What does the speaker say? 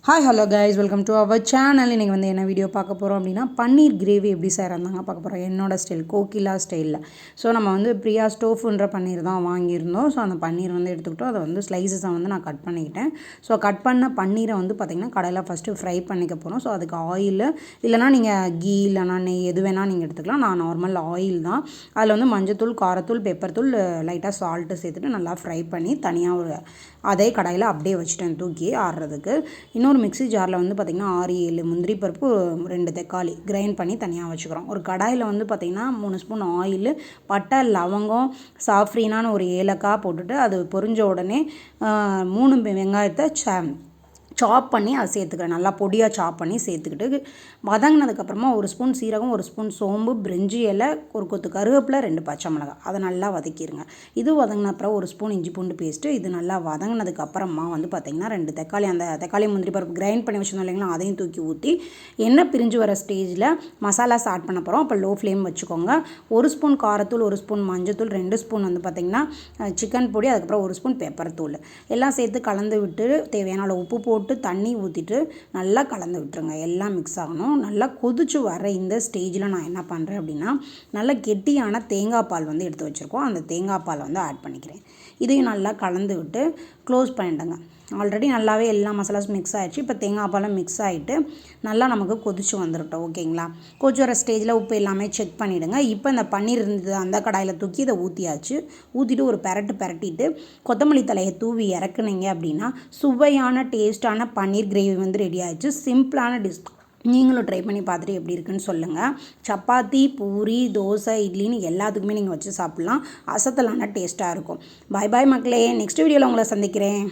Hi hello guys, welcome to our channel. இன்றைக்கி வந்து என்ன வீடியோ பார்க்க போகிறோம் அப்படின்னா பன்னீர் கிரேவி எப்படி செய்கிறாங்க பார்க்க போகிறோம். என்னோட ஸ்டைல் கோகிலா ஸ்டைலில். ஸோ நம்ம வந்து பிரியா ஸ்டோஃபுன்ற பன்னீர் தான் வாங்கியிருந்தோம். ஸோ அந்த பன்னீர் வந்து எடுத்துக்கிட்டோம். அதை வந்து ஸ்லைசஸாக வந்து நான் கட் பண்ணிக்கிட்டேன். ஸோ கட் பண்ண பன்னீரை வந்து பார்த்திங்கன்னா கடையில் ஃபஸ்ட்டு ஃப்ரை பண்ணிக்க போகிறோம். ஸோ அதுக்கு ஆயில் இல்லைனா நீங்கள் கீ இல்லைனா நெய் எது வேணால் நீங்கள் எடுத்துக்கலாம். நான் நார்மல் ஆயில் தான். அதில் வந்து மஞ்சத்தூள், காரத்தூள், பெப்பர் தூள், லைட்டாக சால்ட்டு சேர்த்துட்டு நல்லா ஃப்ரை பண்ணி தனியாக ஒரு அதே கடாயில் அப்படியே வச்சுட்டேன் தூக்கி ஆடுறதுக்கு. இன்னொரு மிக்ஸி ஜாரில் வந்து பார்த்திங்கன்னா 6-7 முந்திரி பருப்பு, 2 தக்காளி கிரைண்ட் பண்ணி தனியாக வச்சுக்கிறோம். ஒரு கடாயில் வந்து பார்த்திங்கன்னா 3 ஸ்பூன் ஆயில், பட்டை, லவங்கம், சாஃப்ரீனான்னு ஒரு ஏலக்காய் போட்டுட்டு அது பொரிஞ்ச உடனே 3 வெங்காயத்தை சாப் பண்ணி அதை சேர்த்துக்கிறேன். நல்லா பொடியாக சாப் பண்ணி சேர்த்துக்கிட்டு வதங்கினதுக்கப்புறமா 1 ஸ்பூன் சீரகம், 1 ஸ்பூன் சோம்பு, பிரிஞ்சி இலை, ஒரு கொத்து கருவேப்பிலை, 2 பச்சை மிளகாய் அதை நல்லா வதக்கிடுங்க. இது வதங்கின அப்புறம் 1 ஸ்பூன் இஞ்சி பூண்டு பேஸ்ட்டு. இது நல்லா வதங்கினதுக்கப்புறமா வந்து பார்த்திங்கன்னா 2 தக்காளி, அந்த தக்காளி முந்திரி பருப்பு கிரைண்ட் பண்ணி வச்சுருந்தோம் இல்லைங்களா, அதையும் தூக்கி ஊற்றி எண்ணெய் பிரிஞ்சு வர ஸ்டேஜில் மசாலா ஸ்டார்ட் பண்ண போகிறோம். அப்போ லோ ஃப்ளேம் வச்சுக்கோங்க. 1 ஸ்பூன் காரத்தூள், 1 ஸ்பூன் மஞ்சத்தூள், 2 ஸ்பூன் வந்து பார்த்திங்கன்னா சிக்கன் பொடி, அதுக்கப்புறம் 1 ஸ்பூன் பெப்பர் தூள் எல்லாம் சேர்த்து கலந்து விட்டு தேவையான அளவு உப்பு போட்டு தண்ணி ஊற்றிட்டு நல்லா கலந்து விட்டுருங்க. எல்லாம் மிக்ஸ் ஆகணும். நல்லா கொதிச்சு வர இந்த ஸ்டேஜில் நான் என்ன பண்ணுறேன் அப்படின்னா நல்லா கெட்டியான தேங்காய் பால் வந்து எடுத்து வச்சுருக்கோம். அந்த தேங்காய் பால் வந்து ஆட் பண்ணிக்கிறேன். இதையும் நல்லா கலந்து விட்டு க்ளோஸ் பண்ணிவிடுங்க. ஆல்ரெடி நல்லாவே எல்லா மசாலாஸ் மிக்ஸ் ஆகிடுச்சு. இப்போ தேங்காய் பாலும் மிக்ஸ் ஆகிட்டு நல்லா நமக்கு கொதிச்சு வந்துடட்டும். ஓகேங்களா? கொதிச்சு வர ஸ்டேஜில் உப்பு எல்லாமே செக் பண்ணிவிடுங்க. இப்போ இந்த பன்னீர் இருந்தது அந்த கடாயில் தூக்கி இதை ஊற்றியாச்சு. ஊற்றிட்டு ஒரு பிரட்டிட்டு கொத்தமல்லி தலையை தூவி இறக்குனீங்க அப்படின்னா சுவையான டேஸ்ட்டான பன்னீர் கிரேவி வந்து ரெடி ஆகிடுச்சு. சிம்பிளான டிஷ். நீங்களும் ட்ரை பண்ணி பார்த்துட்டு எப்படி இருக்குன்னு சொல்லுங்கள். சப்பாத்தி, பூரி, தோசை, இட்லின்னு எல்லாத்துக்குமே நீங்கள் வச்சு சாப்பிட்லாம். அசத்தலான டேஸ்ட்டாக இருக்கும். பாய் பாய் மக்களே. நெக்ஸ்ட் வீடியோவில் உங்களை சந்திக்கிறேன்.